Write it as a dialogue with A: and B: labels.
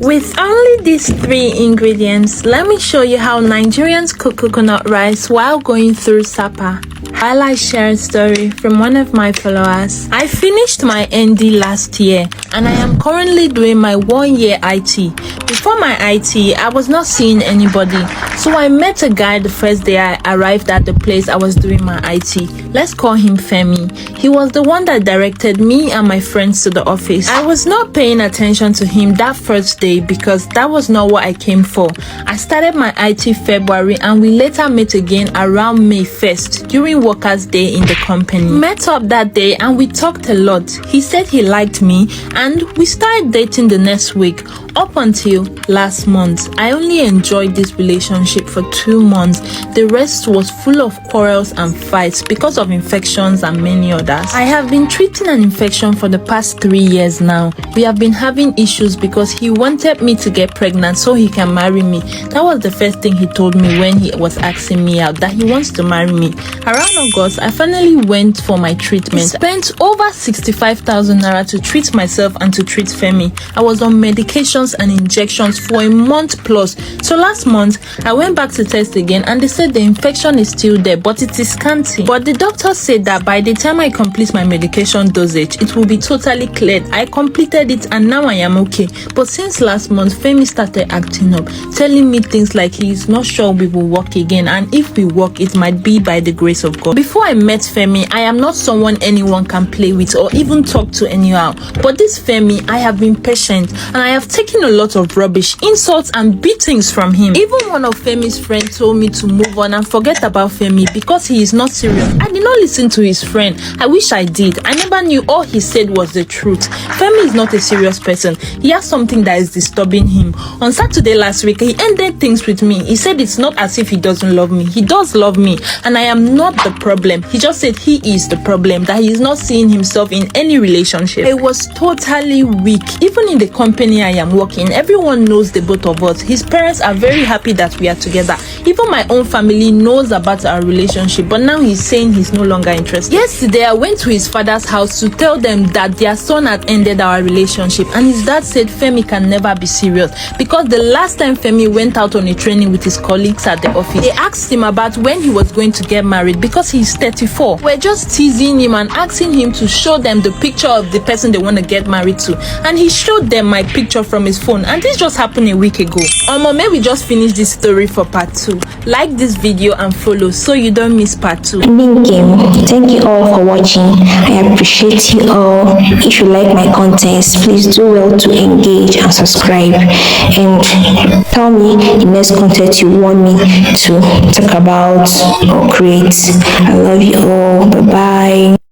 A: With only these 3 ingredients, let me show you how Nigerians cook coconut rice while going through Sapa. I'll share a story from one of my followers. I finished my ND last year and I am currently doing my 1-year IT. Before my IT, I was not seeing anybody. So I met a guy the first day I arrived at the place I was doing my IT. Let's call him Femi. He was the one that directed me and my friends to the office. I was not paying attention to him that first day because that was not what I came for. I started my IT February and we later met again around May 1st during Workers' Day in the company. Met up that day and we talked a lot. He said he liked me and we started dating the next week. Up until last month, I only enjoyed this relationship for 2 months. The rest was full of quarrels and fights because of infections and many others. I have been treating an infection for the past 3 years now. We have been having issues because he wanted me to get pregnant so he can marry me. That was the first thing he told me when he was asking me out, that he wants to marry me. Around August, I finally went for my treatment. Spent over 65,000 naira to treat myself and to treat Femi. I was on medications and injections for a month plus. So last month, I went back to test again and they said the infection is still there, but it is scanty. But the doctor said that by the time I complete my medication dosage, it will be totally cleared. I completed it and now I am okay. But since last month, Femi started acting up, telling me things like he is not sure we will work again, and if we work, it might be by the grace of God. Before I met Femi, I am not someone anyone can play with or even talk to anyhow. But this Femi, I have been patient and I have taken a lot of rubbish, insults and beatings from him. Even one of Femi's friends told me to move on and forget about Femi because he is not serious. I did not listen to his friend. I wish I did. I never knew all he said was the truth. Femi is not a serious person. He has something that is disturbing him. On Saturday last week, he ended things with me. He said it's not as if he doesn't love me. He does love me and I am not the problem. He just said he is the problem, that he is not seeing himself in any relationship. I was totally weak. Even in the company I am working, everyone knows the both of us. His parents are very happy that we are together. Even my own family knows about our relationship, but now he's saying he's no longer interested. Yesterday, I went to his father's house to tell them that their son had ended our relationship, and his dad said Femi can never be serious because the last time Femi went out on a training with his colleagues at the office, they asked him about when he was going to get married because he's 34. We're just teasing him and asking him to show them the picture of the person they want to get married to, and he showed them my picture from his phone, and this just happened a week ago. May we just finish this story for part 2. Like this video and follow so you don't miss part 2.
B: Thank you all for watching. I appreciate you all. If you like my contents, please do well to engage and subscribe, and tell me the next content you want me to talk about or create. I love you all. Bye bye.